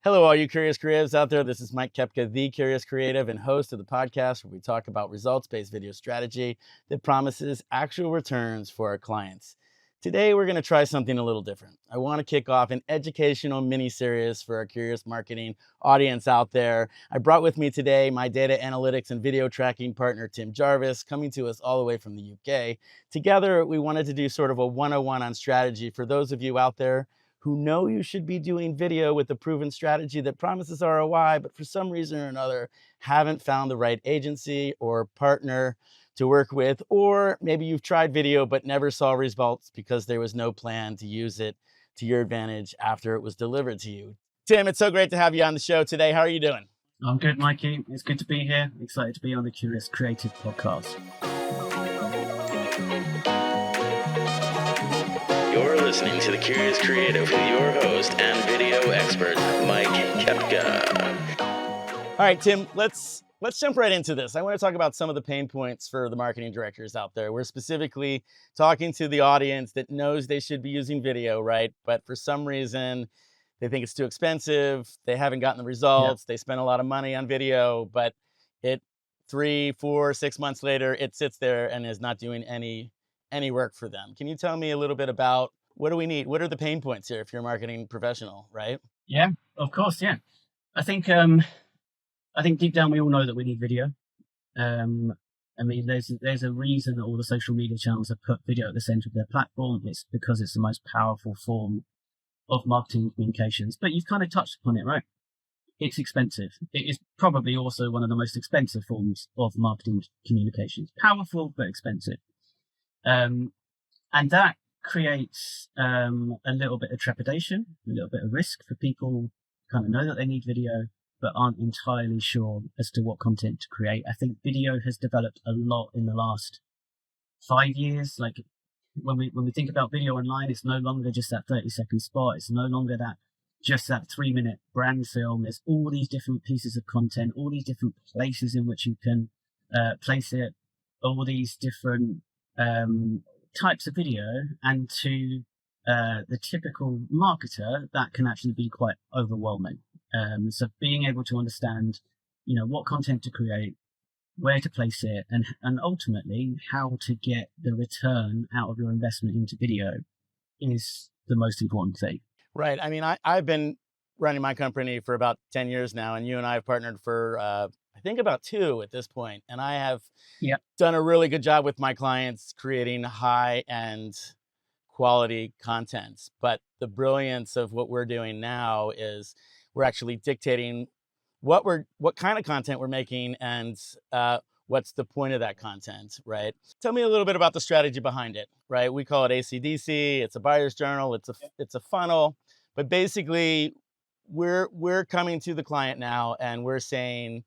Hello, all you curious creatives out there. This is Mike Kepka, the Curious Creative and host of the podcast where we talk about results-based video strategy that promises actual returns for our clients. Today, we're going to try something a little different. I want to kick off an educational mini-series for our curious marketing audience out there. I brought with me today my data analytics and video tracking partner, Tim Jarvis, coming to us all the way from the UK. Together, we wanted to do sort of a 101 on strategy for those of you out there who know you should be doing video with a proven strategy that promises ROI, but for some reason or another, haven't found the right agency or partner to work with, or maybe you've tried video but never saw results because there was no plan to use it to your advantage after it was delivered to you. Tim, it's so great to have you on the show today. How are you doing? I'm good, Mikey. It's good to be here. Excited to be on the Curious Creative podcast. You're listening to The Curious Creative with your host and video expert, Mike Kepka. All right, Tim, let's jump right into this. I want to talk about some of the pain points for the marketing directors out there. We're specifically talking to the audience that knows they should be using video, right? But for some reason, they think it's too expensive. They haven't gotten the results. They spend a lot of money on video, but 3, 4, 6 months later, it sits there and is not doing any work for them. Can you tell me a little bit about what do we need? What are the pain points here if you're a marketing professional, right? Yeah, of course. Yeah. I think deep down we all know that we need video. I mean, there's a reason that all the social media channels have put video at the center of their platform. It's because it's the most powerful form of marketing communications. But you've kind of touched upon it, right? It's expensive. It is probably also one of the most expensive forms of marketing communications. Powerful, but expensive. And that creates a little bit of trepidation, a little bit of risk for people who kind of know that they need video, but aren't entirely sure as to what content to create. I think video has developed a lot in the last 5 years. Like when we think about video online, it's no longer just that 30-second spot. It's no longer just that 3-minute brand film. There's all these different pieces of content, all these different places in which you can place it, all these different types of video, and to the typical marketer, that can actually be quite overwhelming. So being able to understand, what content to create, where to place it, and ultimately how to get the return out of your investment into video is the most important thing. Right. I mean, I've been running my company for about 10 years now, and you and I have partnered for I think about 2 at this point. And I have done a really good job with my clients creating high-end quality content. But the brilliance of what we're doing now is we're actually dictating what kind of content we're making and what's the point of that content, right? Tell me a little bit about the strategy behind it, right? We call it ACDC. It's a buyer's journal. It's a funnel. But basically, we're coming to the client now and we're saying,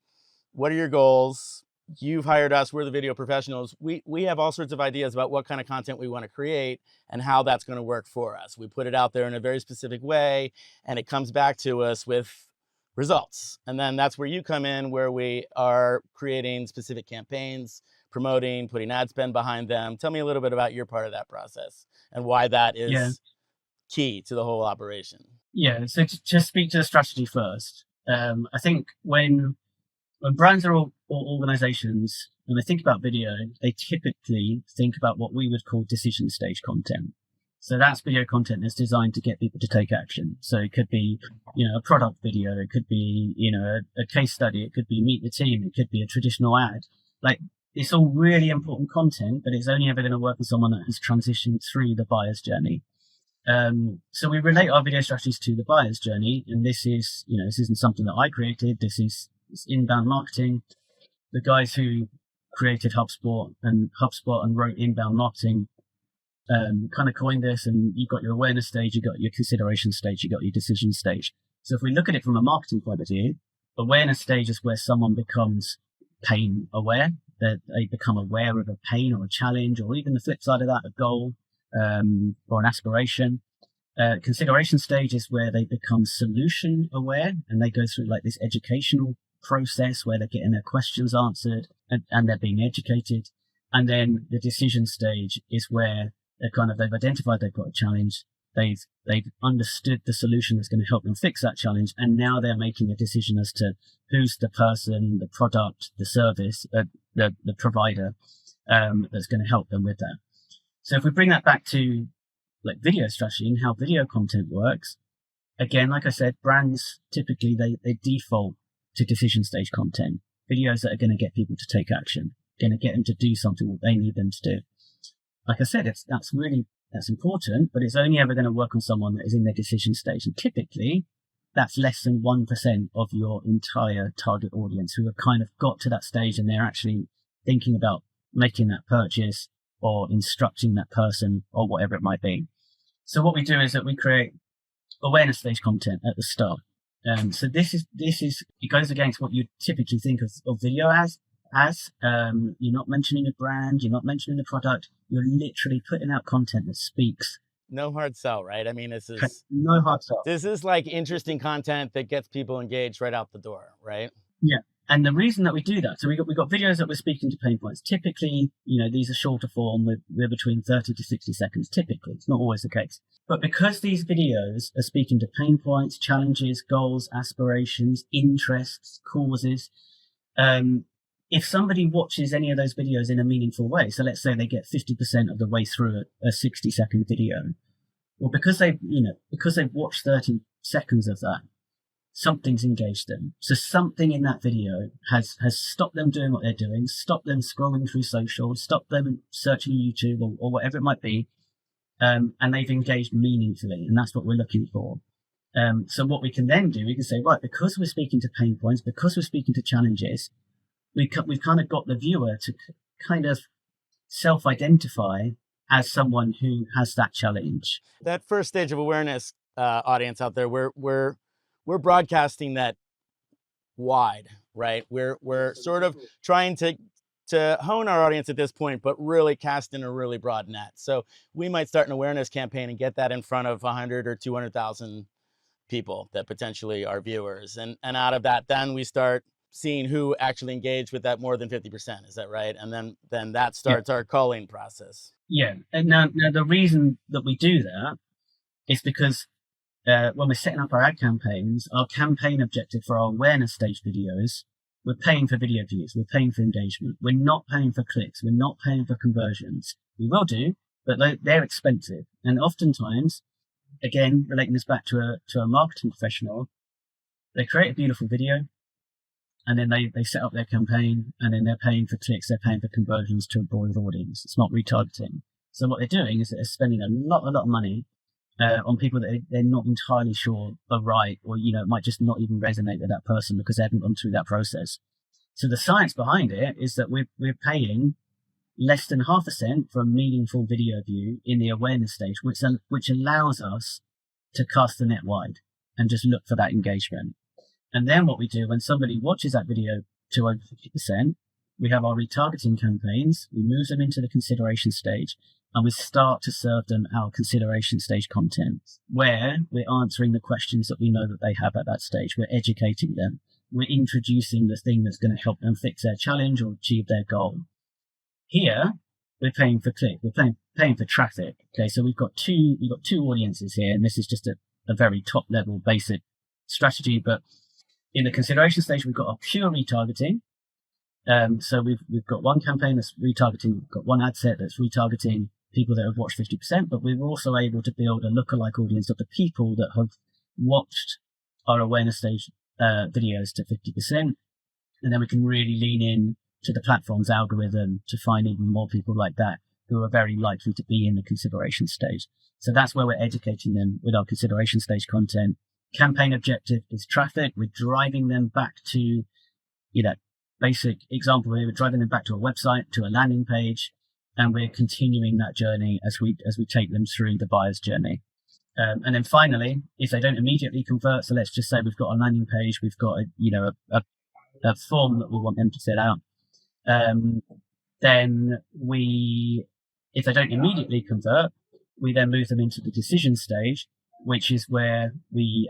what are your goals? You've hired us. We're the video professionals. We have all sorts of ideas about what kind of content we want to create and how that's going to work for us. We put it out there in a very specific way, and it comes back to us with results. And then that's where you come in, where we are creating specific campaigns, promoting, putting ad spend behind them. Tell me a little bit about your part of that process and why that is key to the whole operation. Yeah. So to just speak to the strategy first, I think when brands or organizations, when they think about video, they typically think about what we would call decision stage content. So that's video content that's designed to get people to take action. So it could be, a product video. It could be, a case study. It could be meet the team. It could be a traditional ad. Like, it's all really important content, but it's only ever going to work with someone that has transitioned through the buyer's journey. So we relate our video strategies to the buyer's journey. And this isn't something that I created. It's inbound marketing. The guys who created HubSpot and wrote inbound marketing kind of coined this, and you've got your awareness stage, you've got your consideration stage, you've got your decision stage. So if we look at it from a marketing point of view, awareness stage is where someone becomes pain aware, that they become aware of a pain or a challenge, or even the flip side of that, a goal or an aspiration. Consideration stage is where they become solution aware, and they go through like this educational process where they're getting their questions answered and they're being educated. And then the decision stage is where they've identified they've got a challenge, they've understood the solution that's going to help them fix that challenge, and now they're making a decision as to who's the person, the product, the service, the provider that's going to help them with that. So if we bring that back to like video strategy and how video content works, again, like I said, brands typically they default to decision stage content, videos that are going to get people to take action, going to get them to do something that they need them to do. Like I said, that's important, but it's only ever going to work on someone that is in their decision stage. And typically that's less than 1% of your entire target audience who have kind of got to that stage and they're actually thinking about making that purchase or instructing that person or whatever it might be. So what we do is that we create awareness stage content at the start. So this is it goes against what you typically think of video as. You're not mentioning a brand, you're not mentioning the product, you're literally putting out content that speaks. No hard sell, right? I mean, this is no hard sell. This is like interesting content that gets people engaged right out the door, right? Yeah. And the reason that we do that, so we got videos that we're speaking to pain points. Typically, these are shorter form. We're between 30 to 60 seconds. Typically, it's not always the case. But because these videos are speaking to pain points, challenges, goals, aspirations, interests, causes, if somebody watches any of those videos in a meaningful way, so let's say they get 50% of the way through a 60-second video, well, because they've watched 30 seconds of that, something's engaged them. So something in that video has stopped them doing what they're doing, stopped them scrolling through social, stopped them searching YouTube or whatever it might be, and they've engaged meaningfully, and that's what we're looking for. So what we can then do, we can say, right, because we're speaking to pain points, because we're speaking to challenges, we've kind of got the viewer to kind of self-identify as someone who has that challenge. That first stage of awareness, audience out there, we're broadcasting that wide, right? We're sort of trying to hone our audience at this point, but really cast in a really broad net. So we might start an awareness campaign and get that in front of 100 or 200,000 people that potentially are viewers. And out of that, then we start seeing who actually engaged with that more than 50%. Is that right? And then that starts our culling process. Yeah. And now the reason that we do that is because when we're setting up our ad campaigns, our campaign objective for our awareness stage videos, we're paying for video views, we're paying for engagement. We're not paying for clicks, we're not paying for conversions. We will do, but they're expensive. And oftentimes, again, relating this back to a marketing professional, they create a beautiful video, and then they set up their campaign, and then they're paying for clicks, they're paying for conversions to a broad audience. It's not retargeting. So what they're doing is they're spending a lot of money on people that they're not entirely sure are right, or it might just not even resonate with that person because they haven't gone through that process. So the science behind it is that we're paying less than 0.5% for a meaningful video view in the awareness stage, which allows us to cast the net wide and just look for that engagement. And then what we do when somebody watches that video to over 50%, we have our retargeting campaigns, we move them into the consideration stage, and we start to serve them our consideration stage content, where we're answering the questions that we know that they have at that stage. We're educating them. We're introducing the thing that's going to help them fix their challenge or achieve their goal. Here, we're paying for click. We're paying for traffic. Okay, so we've got two audiences here, and this is just a very top level basic strategy. But in the consideration stage, we've got our pure retargeting. So we've got one campaign that's retargeting. We've got one ad set that's retargeting people that have watched 50%, but we were also able to build a lookalike audience of the people that have watched our awareness stage videos to 50%. And then we can really lean in to the platform's algorithm to find even more people like that who are very likely to be in the consideration stage. So that's where we're educating them with our consideration stage content. Campaign objective is traffic. We're driving them back to, basic example here, we're driving them back to a website, to a landing page, and we're continuing that journey as we take them through the buyer's journey. And then finally, if they don't immediately convert, so let's just say we've got a landing page, we've got a form that we want them to fill out. Then if they don't immediately convert, we then move them into the decision stage, which is where we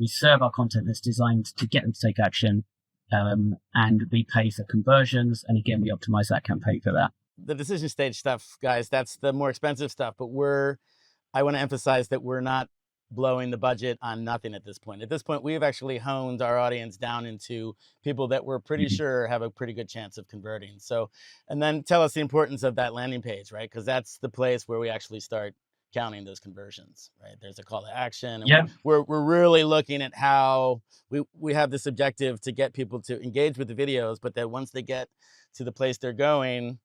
serve our content that's designed to get them to take action, and we pay for conversions. And again, we optimize that campaign for that. The decision stage stuff, guys, that's the more expensive stuff, but we're I want to emphasize that we're not blowing the budget on nothing at this point. At this point, we've actually honed our audience down into people that we're pretty sure have a pretty good chance of converting. So, and then tell us the importance of that landing page, right? Because that's the place where we actually start counting those conversions, right? There's a call to action. And we're really looking at how we have this objective to get people to engage with the videos, but that once they get to the place they're going,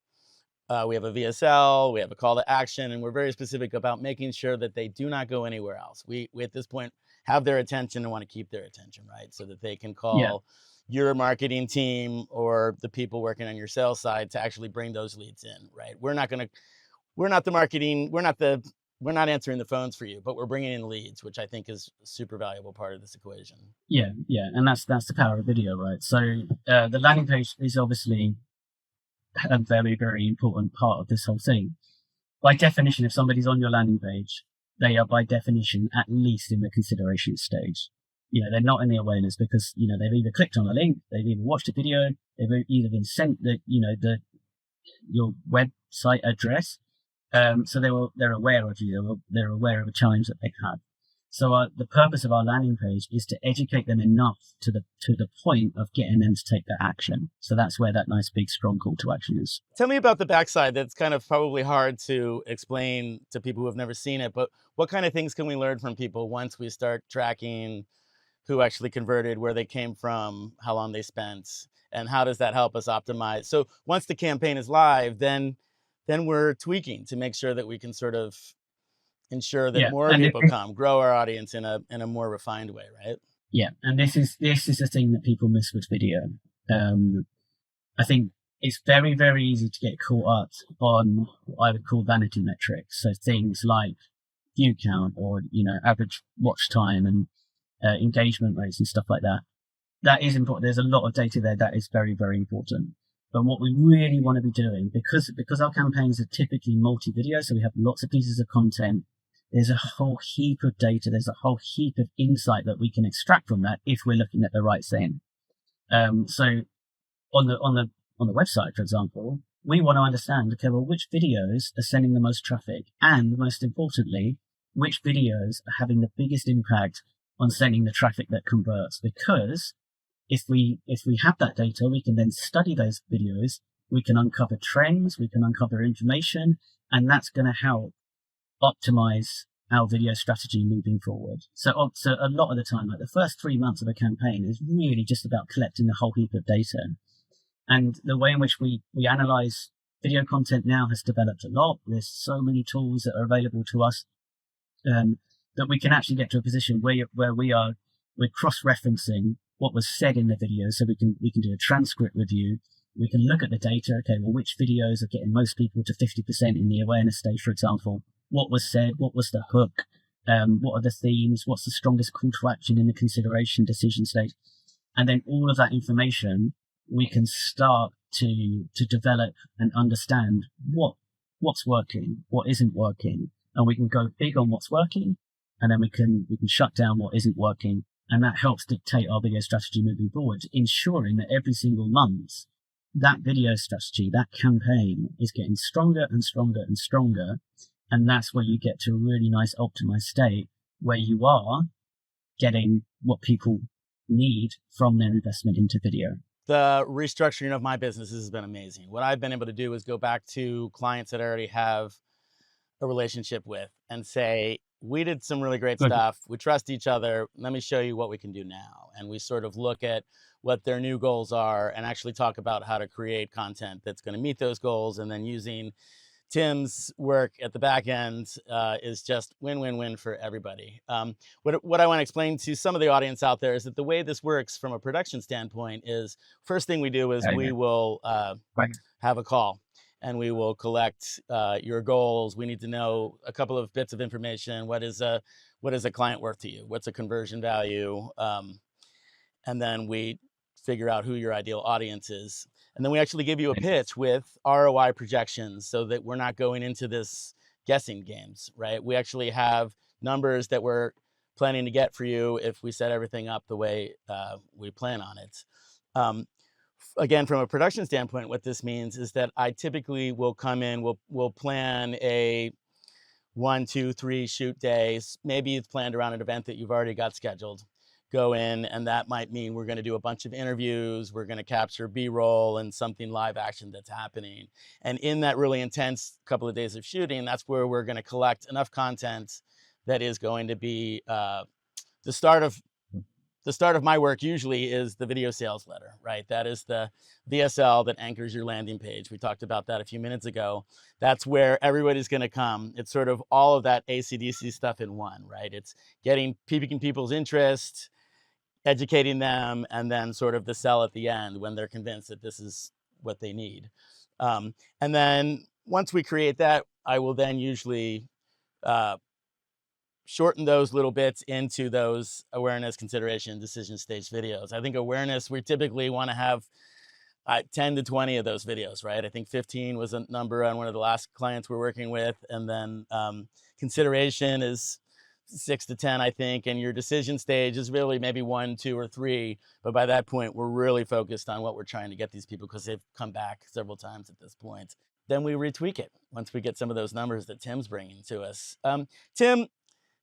we have a VSL, we have a call to action, and we're very specific about making sure that they do not go anywhere else. We at this point have their attention and want to keep their attention, right? So that they can call your marketing team or the people working on your sales side to actually bring those leads in, right? We're not the marketing, we're not answering the phones for you, but we're bringing in leads, which I think is a super valuable part of this equation. Yeah, and that's the power of video, right? So the landing page is obviously a very, very important part of this whole thing. By definition, if somebody's on your landing page, they are by definition at least in the consideration stage. They're not in the awareness because, they've either clicked on a link, they've either watched a video, they've either been sent your website address. So they're aware of you, they're aware of a challenge that they have. So the purpose of our landing page is to educate them enough to the point of getting them to take that action. So that's where that nice big strong call to action is. Tell me about the backside. That's kind of probably hard to explain to people who have never seen it, but what kind of things can we learn from people once we start tracking who actually converted, where they came from, how long they spent, and how does that help us optimize? So once the campaign is live, then we're tweaking to make sure that we can sort of ensure that more people come, grow our audience in a more refined way, right? Yeah, and this is the thing that people miss with video. I think it's very, very easy to get caught up on what I would call vanity metrics. So things like view count or average watch time and engagement rates and stuff like that. That is important. There's a lot of data there that is very, very important. But what we really want to be doing, because our campaigns are typically multi-video, so we have lots of pieces of content, there's a whole heap of data, there's a whole heap of insight that we can extract from that if we're looking at the right thing. So on the website, for example, we want to understand, okay, well, which videos are sending the most traffic, and most importantly, which videos are having the biggest impact on sending the traffic that converts. Because if we have that data, we can then study those videos, we can uncover trends, we can uncover information, and that's going to help optimize our video strategy moving forward. So a lot of the time, like the first 3 months of a campaign is really just about collecting a whole heap of data. And the way in which we analyze video content now has developed a lot. There's so many tools that are available to us that we can actually get to a position where we're cross-referencing what was said in the video, so we can do a transcript review. We can look at the data. Okay, well, which videos are getting most people to 50% in the awareness stage, for example? What was said? What was the hook? What are the themes? What's the strongest call to action in the consideration decision stage? And then all of that information, we can start to develop and understand what's working, what isn't working, and we can go big on what's working, and then we can shut down what isn't working. And that helps dictate our video strategy moving forward, ensuring that every single month, that video strategy, that campaign is getting stronger and stronger and stronger. And that's where you get to a really nice optimized state where you are getting what people need from their investment into video. The restructuring of my business has been amazing. What I've been able to do is go back to clients that I already have a relationship with and say, we did some really great stuff. We trust each other. Let me show you what we can do now. And we sort of look at what their new goals are and actually talk about how to create content that's going to meet those goals. And then using Tim's work at the back end is just win-win-win for everybody. What I want to explain to some of the audience out there is that the way this works from a production standpoint is, first thing we do is we will have a call. And we will collect your goals. We need to know a couple of bits of information. What is a client worth to you? What's a conversion value? And then we figure out who your ideal audience is. And then we actually give you a pitch with ROI projections so that we're not going into this guessing games, right? We actually have numbers that we're planning to get for you if we set everything up the way we plan on it. Again, from a production standpoint, what this means is that I typically will come in, we'll plan a 1, 2, 3 shoot days. Maybe it's planned around an event that you've already got scheduled. Go in, and that might mean we're going to do a bunch of interviews. We're going to capture B-roll and something live action that's happening. And in that really intense couple of days of shooting, that's where we're going to collect enough content that is going to be the start of my work. Usually is the video sales letter, right? That is the VSL that anchors your landing page. We talked about that a few minutes ago. That's where everybody's going to come. It's sort of all of that ACDC stuff in one, right? It's piquing people's interest, educating them, and then sort of the sell at the end when they're convinced that this is what they need. And then once we create that, I will then usually shorten those little bits into those awareness, consideration, decision stage videos. I think awareness, we typically want to have 10 to 20 of those videos, right? I think 15 was a number on one of the last clients we're working with. And then consideration is 6 to 10, I think. And your decision stage is really maybe 1, 2, or 3. But by that point, we're really focused on what we're trying to get these people, because they've come back several times at this point. Then we retweak it once we get some of those numbers that Tim's bringing to us. Tim,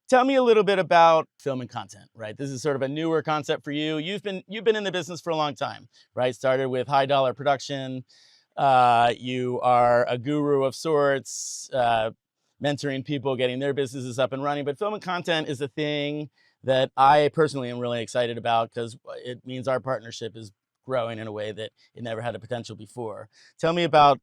tell me a little bit about film and content, right? This is sort of a newer concept for you. You've been in the business for a long time, right? Started with high dollar production. You are a guru of sorts, mentoring people, getting their businesses up and running. But film and content is a thing that I personally am really excited about, because it means our partnership is growing in a way that it never had a potential before. Tell me about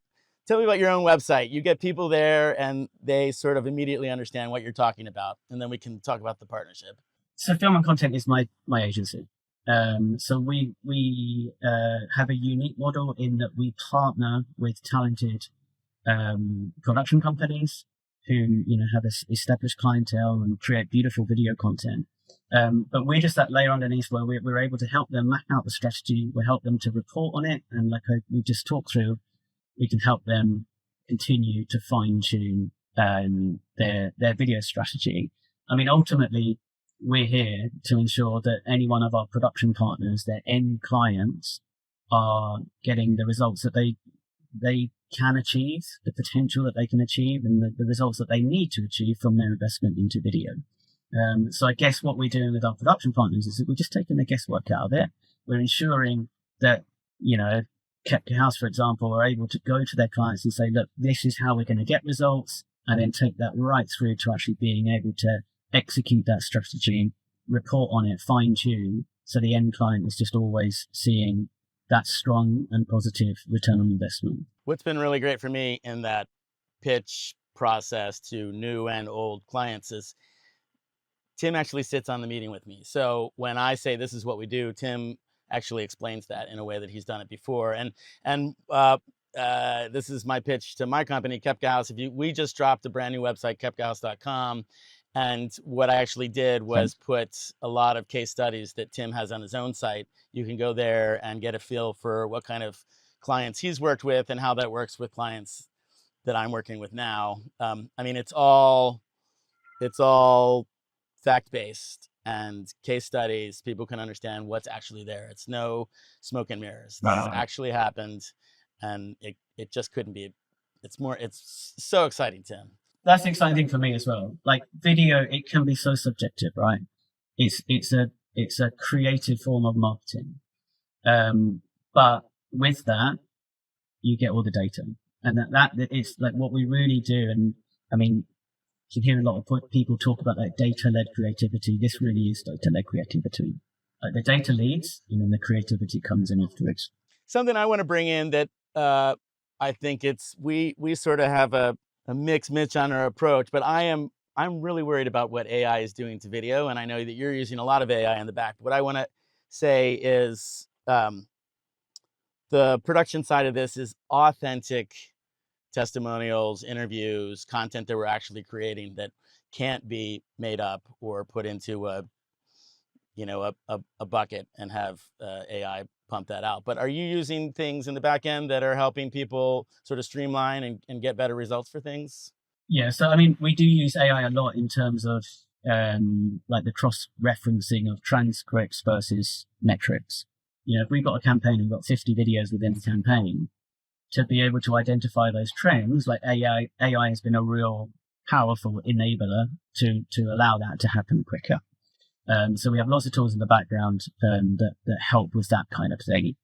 your own website. You get people there and they sort of immediately understand what you're talking about, and then we can talk about the partnership. So film and content is my agency. So we have a unique model in that we partner with talented production companies who have this established clientele and create beautiful video content. But we're just that layer underneath where we're able to help them map out the strategy. We help them to report on it, and like we just talked through, we can help them continue to fine tune their video strategy. I mean, ultimately, we're here to ensure that any one of our production partners, their end clients, are getting the results that they can achieve, the potential that they can achieve, and the results that they need to achieve from their investment into video. So I guess what we're doing with our production partners is that we're just taking the guesswork out of it. We're ensuring that, Kepka House, for example, are able to go to their clients and say, look, this is how we're going to get results, and then take that right through to actually being able to execute that strategy, report on it, fine tune, so the end client is just always seeing that strong and positive return on investment. What's been really great for me in that pitch process to new and old clients is Tim actually sits on the meeting with me. So when I say this is what we do, Tim actually explains that in a way that he's done it before. And this is my pitch to my company, Kepka House. We just dropped a brand new website, kepkahouse.com. And what I actually did was put a lot of case studies that Tim has on his own site. You can go there and get a feel for what kind of clients he's worked with and how that works with clients that I'm working with now. I mean, it's all fact-based and case studies. People can understand what's actually there. It's no smoke and mirrors. This has actually happened, and it just couldn't be. It's so exciting, Tim. That's the exciting thing for me as well. Like video, it can be so subjective, right? It's a creative form of marketing. But with that, you get all the data, and that is like what we really do. And I mean, you hear a lot of people talk about like data-led creativity. This really is data-led creativity. Like the data leads, and then the creativity comes in afterwards. Something I want to bring in that I think we sort of have a mixed Mitch on our approach, but I'm really worried about what AI is doing to video, and I know that you're using a lot of AI in the back. What I want to say is the production side of this is authentic testimonials, interviews, content that we're actually creating that can't be made up or put into a bucket and have AI pump that out. But are you using things in the back end that are helping people sort of streamline and get better results for things? Yeah, so I mean, we do use AI a lot in terms of like the cross-referencing of transcripts versus metrics. If we've got a campaign and we've got 50 videos within the campaign, to be able to identify those trends, like AI has been a real powerful enabler to allow that to happen quicker. So we have lots of tools in the background that help with that kind of thing.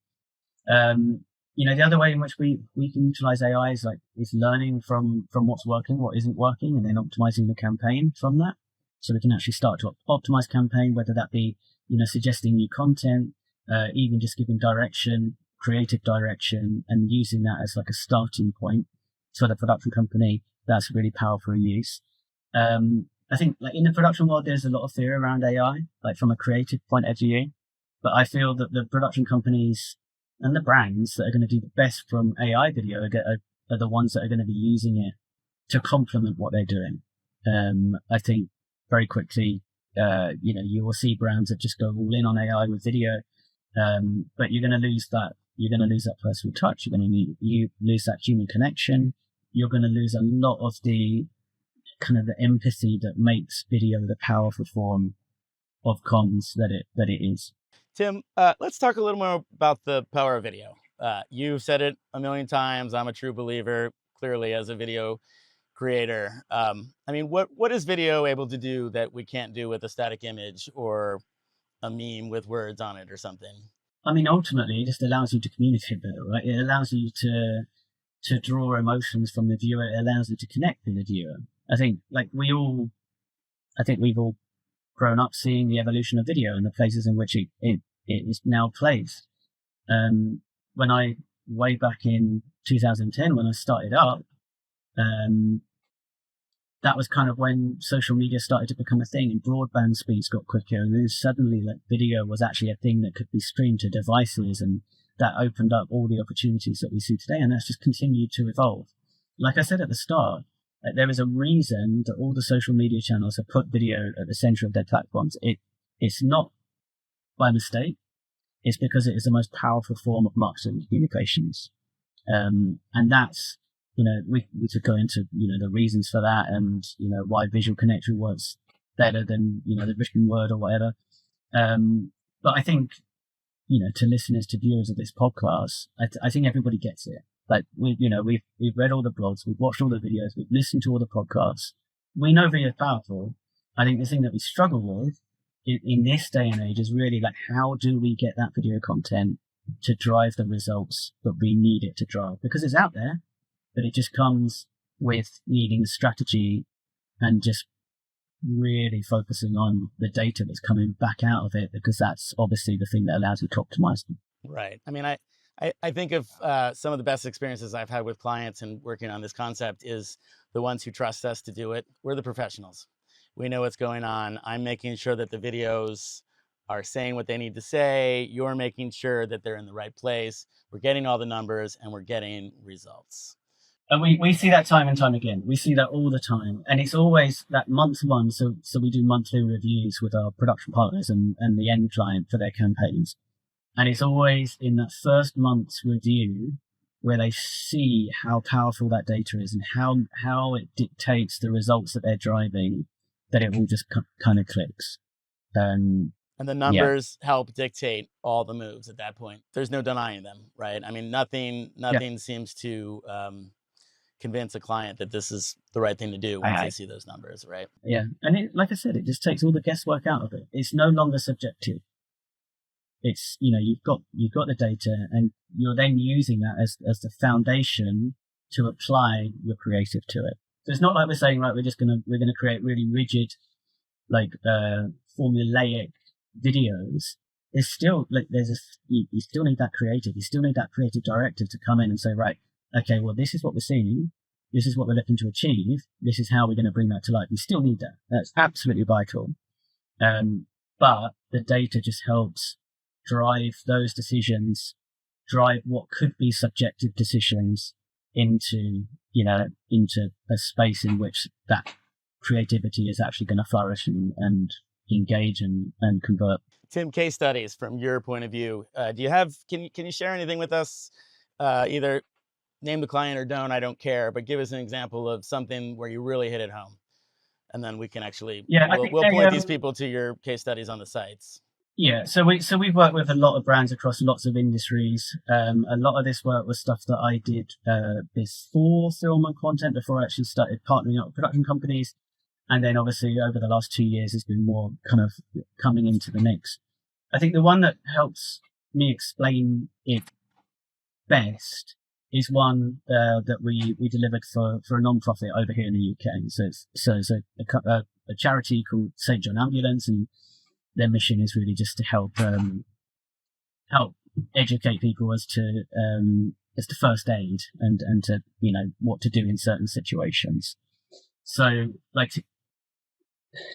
The other way in which we can utilize AI is learning from what's working, what isn't working, and then optimizing the campaign from that. So we can actually start to optimize campaign, whether that be, suggesting new content, even just giving direction, creative direction, and using that as like a starting point for the production company. That's really powerful use. I think like in the production world, there's a lot of fear around AI, like from a creative point of view. But I feel that the production companies and the brands that are going to do the best from AI video are the ones that are going to be using it to complement what they're doing. I think very quickly, you will see brands that just go all in on AI with video, but you're going to lose that. You're going to lose that personal touch. You're going to lose that human connection. You're going to lose a lot of the kind of the empathy that makes video the powerful form of comms that it is. Tim, let's talk a little more about the power of video. You've said it a million times. I'm a true believer, clearly, as a video creator. What is video able to do that we can't do with a static image or a meme with words on it or something? Ultimately, it just allows you to communicate better, right? It allows you to draw emotions from the viewer. It allows you to connect with the viewer. I think we've all grown up seeing the evolution of video and the places in which it is now placed. When I, way back in 2010, when I started up, that was kind of when social media started to become a thing and broadband speeds got quicker. And then suddenly like video was actually a thing that could be streamed to devices, and that opened up all the opportunities that we see today. And that's just continued to evolve. Like I said at the start, there is a reason that all the social media channels have put video at the center of their platforms. It's not by mistake. It's because it is the most powerful form of marketing communications. And that's, we could go into, the reasons for that and, why visual connection works better than, the written word or whatever. But I think, to listeners, to viewers of this podcast, I think everybody gets it. Like we've read all the blogs, we've watched all the videos, we've listened to all the podcasts. We know video is powerful. I think the thing that we struggle with in this day and age is really like, how do we get that video content to drive the results that we need it to drive? Because it's out there, but it just comes with needing a strategy and just really focusing on the data that's coming back out of it, because that's obviously the thing that allows you to optimize them. Right. I think of some of the best experiences I've had with clients and working on this concept is the ones who trust us to do it. We're the professionals. We know what's going on. I'm making sure that the videos are saying what they need to say. You're making sure that they're in the right place. We're getting all the numbers and we're getting results. And we see that time and time again. We see that all the time. And it's always that month one. So we do monthly reviews with our production partners and the end client for their campaigns. And it's always in that first month's review where they see how powerful that data is and how it dictates the results that they're driving, that it all just kind of clicks. And the numbers help dictate all the moves at that point. There's no denying them, right? Nothing seems to convince a client that this is the right thing to do once they see those numbers, right? Yeah. And like I said, it just takes all the guesswork out of it. It's no longer subjective. It's, you've got the data and you're then using that as the foundation to apply your creative to it. So it's not like we're saying, right, we're going to create really rigid, like, formulaic videos. There's still like, you still need that creative. You still need that creative director to come in and say, right, okay, well, this is what we're seeing. This is what we're looking to achieve. This is how we're going to bring that to life. You still need that. That's absolutely vital. But the data just helps drive those decisions, drive what could be subjective decisions into a space in which that creativity is actually going to flourish and engage and convert. Tim, case studies from your point of view. Do you have? Can you share anything with us? Either name the client or don't. I don't care. But give us an example of something where you really hit it home, and then we can actually we'll point these people to your case studies on the sites. Yeah, so we've worked with a lot of brands across lots of industries. A lot of this work was stuff that I did before film and content, before I actually started partnering up with production companies. And then obviously over the last 2 years has been more kind of coming into the mix. I think the one that helps me explain it best is one that we delivered for a non-profit over here in the UK. So it's a charity called St. John Ambulance, and their mission is really just to help educate people as to first aid and to, you know, what to do in certain situations. So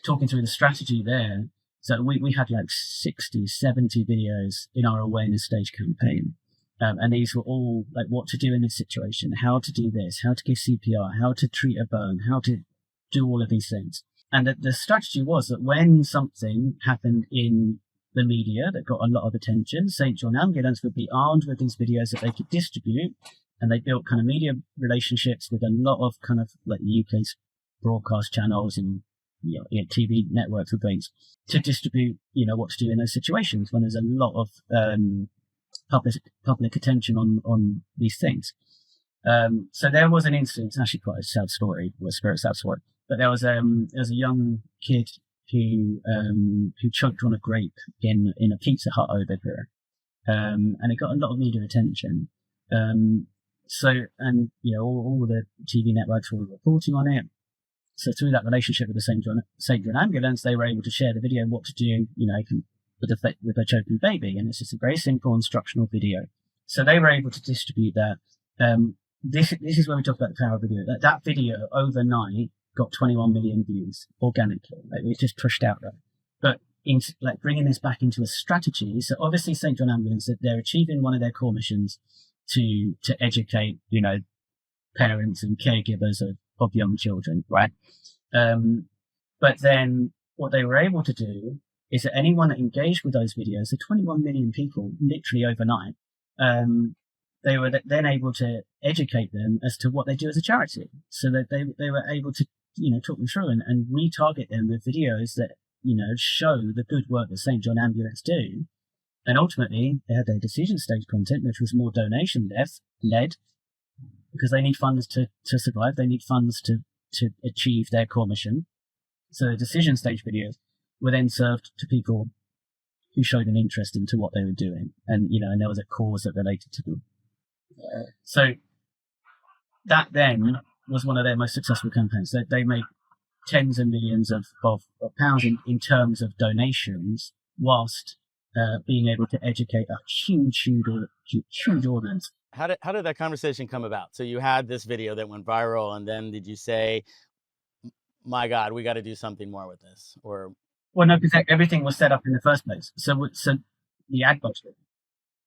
talking through the strategy there, so we had like 60, 70 videos in our awareness stage campaign. And these were all like what to do in this situation, how to do this, how to give CPR, how to treat a burn, how to do all of these things. And the strategy was that when something happened in the media that got a lot of attention, St. John Ambulance would be armed with these videos that they could distribute. And they built kind of media relationships with a lot of kind of like the UK's broadcast channels and TV networks and things to distribute, you know, what to do in those situations when there's a lot of public attention on these things. So there was an instance, actually quite a sad story, or a very sad story, but there was a young kid who choked on a grape in a Pizza Hut over here, and it got a lot of media attention. And you know, all the TV networks were reporting on it. So through that relationship with the St. John Ambulance, they were able to share the video of what to do, you know, with a choking baby. And it's just a very simple instructional video. So they were able to distribute that. This is where we talk about the power of video. That video overnight got 21 million views organically. Like, it was just pushed out there. But bringing this back into a strategy. So obviously St. John Ambulance, they're achieving one of their core missions to educate, you know, parents and caregivers of young children, right? But then what they were able to do is that anyone that engaged with those videos, the 21 million people, literally overnight, they were then able to educate them as to what they do as a charity, so that they were able to, you know, talk them through and retarget them with videos that, you know, show the good work that St. John Ambulance do. And ultimately, they had their decision stage content, which was more donation led, because they need funds to survive. They need funds to achieve their core mission. So the decision stage videos were then served to people who showed an interest into what they were doing, and, you know, and there was a cause that related to them. So that then was one of their most successful campaigns. They made tens of millions of pounds in terms of donations, whilst being able to educate a huge audience. How did that conversation come about? So you had this video that went viral, and then did you say, my God, we got to do something more with this? Or, well, no, because everything was set up in the first place. So the ad budget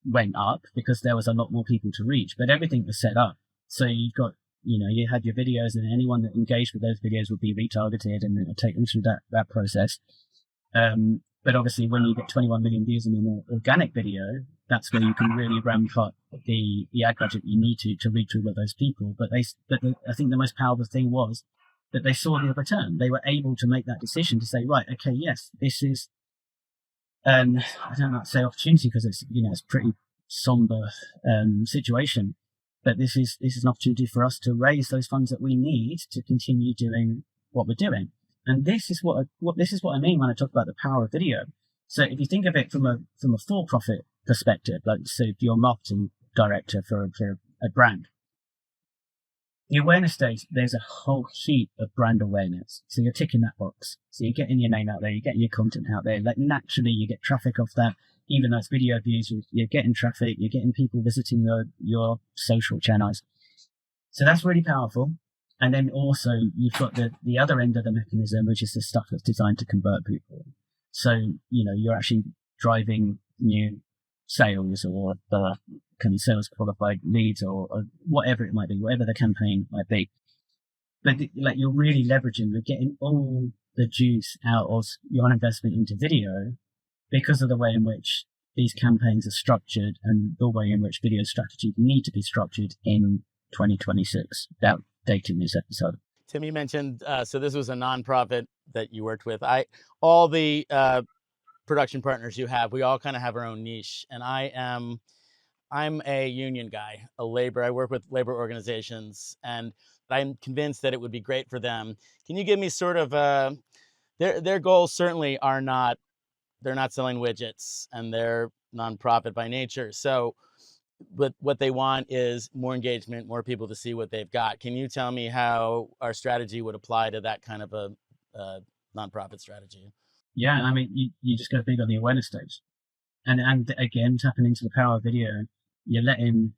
went up because there was a lot more people to reach, but everything was set up. So you've got, you know, you had your videos, and anyone that engaged with those videos would be retargeted and it would take them through that process. But obviously when you get 21 million views in an organic video, that's where you can really ramp up the ad budget you need to reach all of those people. But I think the most powerful thing was that they saw the return. They were able to make that decision to say, right, okay, yes, this is, I don't like to say opportunity because it's, you know, it's a pretty somber situation, but this is an opportunity for us to raise those funds that we need to continue doing what we're doing. And this is what I mean when I talk about the power of video. So if you think of it from a for-profit perspective, like, so if you're a marketing director for a brand, the awareness stage, there's a whole heap of brand awareness. So you're ticking that box. So you're getting your name out there, you're getting your content out there. Like, naturally, you get traffic off that. Even though it's video views, you're getting traffic, you're getting people visiting your social channels. So that's really powerful. And then also you've got the other end of the mechanism, which is the stuff that's designed to convert people. So, you know, you're actually driving new sales or the kind of sales qualified leads or whatever it might be, whatever the campaign might be. But like, you're really leveraging, you're getting all the juice out of your investment into video because of the way in which these campaigns are structured and the way in which video strategies need to be structured in 2026. Without dating this episode. Tim, you mentioned, so this was a nonprofit that you worked with. All the production partners you have, we all kind of have our own niche. And I'm a union guy, I work with labor organizations, and I'm convinced that it would be great for them. Can you give me sort of their goals certainly are not, they're not selling widgets, and they're nonprofit by nature. So, but what they want is more engagement, more people to see what they've got. Can you tell me how our strategy would apply to that kind of a nonprofit strategy? Yeah, I mean, you just go big on the awareness stage. And again, tapping into the power of video, you're letting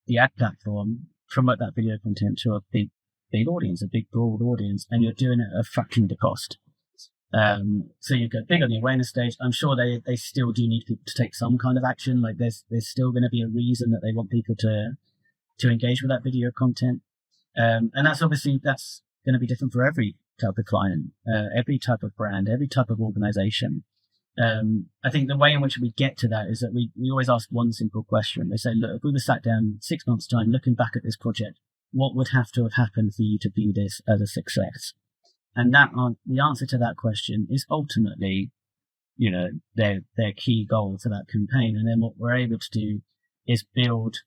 the ad platform promote that video content to a big audience, a big broad audience, and you're doing it at a fraction of the cost. So you go big on the awareness stage. I'm sure they still do need people to take some kind of action. Like there's still going to be a reason that they want people to engage with that video content. And that's obviously, that's going to be different for every type of client, every type of brand, every type of organization. I think the way in which we get to that is that we always ask one simple question. They say, look, if we were sat down 6 months' time looking back at this project, what would have to have happened for you to view this as a success? And the answer to that question is ultimately, their key goal for that campaign. And then what we're able to do is build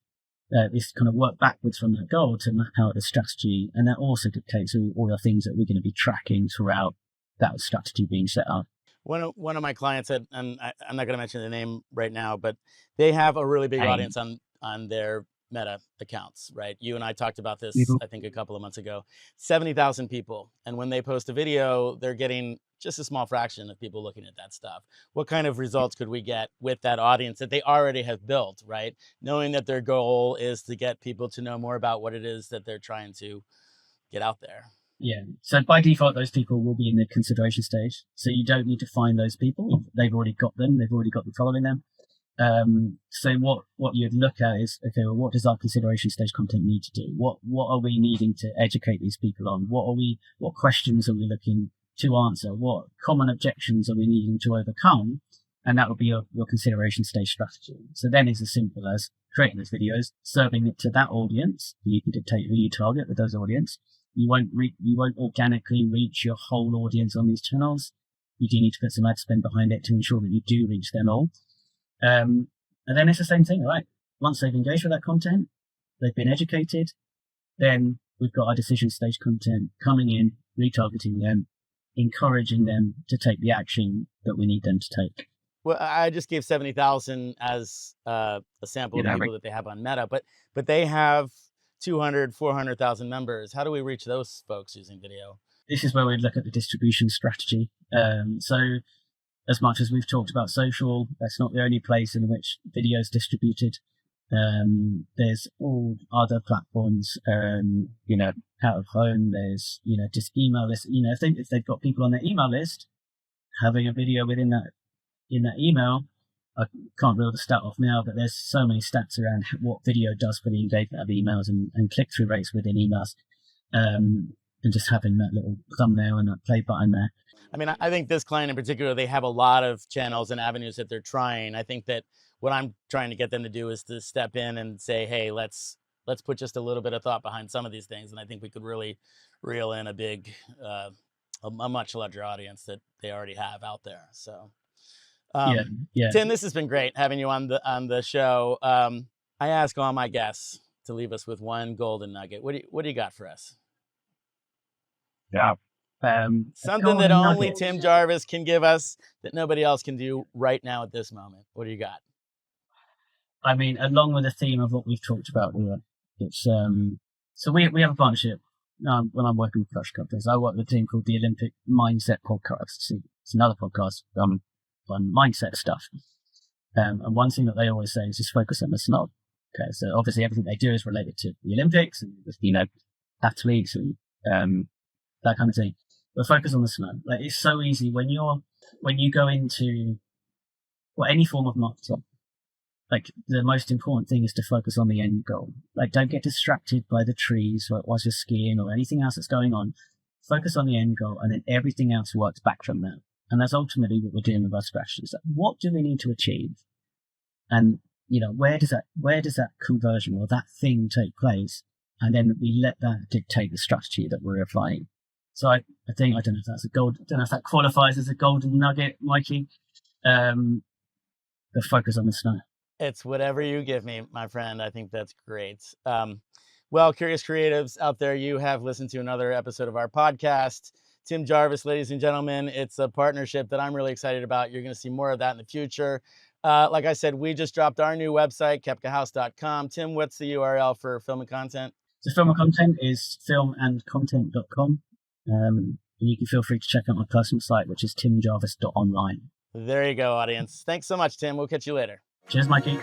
this kind of work backwards from that goal to map out the strategy. And that also dictates all the things that we're going to be tracking throughout that strategy being set up. One of my clients said, and I'm not going to mention the name right now, but they have a really big audience on their Meta accounts, right? You and I talked about this, I think, a couple of months ago. 70,000 people. And when they post a video, they're getting just a small fraction of people looking at that stuff. What kind of results could we get with that audience that they already have built, right? Knowing that their goal is to get people to know more about what it is that they're trying to get out there. Yeah. So by default, those people will be in the consideration stage. So you don't need to find those people. They've already got them. They've already got them following them. So what you'd look at is, okay, well, what does our consideration stage content need to do? What are we needing to educate these people on? What questions are we looking to answer? What common objections are we needing to overcome? And that would be your consideration stage strategy. So then it's as simple as creating those videos, serving it to that audience. You can dictate who you target with those audience. You won't organically reach your whole audience on these channels. You do need to put some ad spend behind it to ensure that you do reach them all. And then it's the same thing, right? Once they've engaged with that content, they've been educated, then we've got our decision stage content coming in, retargeting them, encouraging them to take the action that we need them to take. Well, I just gave 70,000 as a sample of people that they have on Meta, but they have 200, 400,000 members. How do we reach those folks using video? This is where we look at the distribution strategy. So as much as we've talked about social, that's not the only place in which video is distributed. There's all other platforms, out of home. There's, just email lists. If they've got people on their email list, having a video in that email, I can't reel the stat off now, but there's so many stats around what video does for the engagement of emails and click-through rates within emails. And just having that little thumbnail and that play button there. I mean, I think this client in particular, they have a lot of channels and avenues that they're trying. I think that what I'm trying to get them to do is to step in and say, hey, let's put just a little bit of thought behind some of these things. And I think we could really reel in a much larger audience that they already have out there. So, Tim, this has been great having you on the show. I ask all my guests to leave us with one golden nugget. What do you got for us? Yeah. Something that only Tim Jarvis can give us that nobody else can do right now at this moment. What do you got? I mean, along with the theme of what we've talked about here, it's so we have a partnership. When I'm working with production companies, I work with a team called the Olympic Mindset Podcast. It's another podcast on mindset stuff. And one thing that they always say is just focus on the snob. Okay, so obviously everything they do is related to the Olympics and athletes and that kind of thing. But focus on the snow. Like, it's so easy when you go into any form of marketing. Like, the most important thing is to focus on the end goal. Like, don't get distracted by the trees whilst you're skiing or anything else that's going on. Focus on the end goal, and then everything else works back from that. And that's ultimately what we're doing with our strategies. Like, what do we need to achieve? And where does that conversion or that thing take place? And then we let that dictate the strategy that we're applying. So I think, I don't know if that qualifies as a golden nugget, Mikey. the focus on the snow. It's whatever you give me, my friend. I think that's great. Well, curious creatives out there, you have listened to another episode of our podcast. Tim Jarvis, ladies and gentlemen, it's a partnership that I'm really excited about. You're going to see more of that in the future. Like I said, we just dropped our new website, kepkahouse.com. Tim, what's the URL for film and content? So film and content is filmandcontent.com. And you can feel free to check out my personal site, which is timjarvis.online. There you go, audience. Thanks so much, Tim. We'll catch you later. Cheers, Mikey.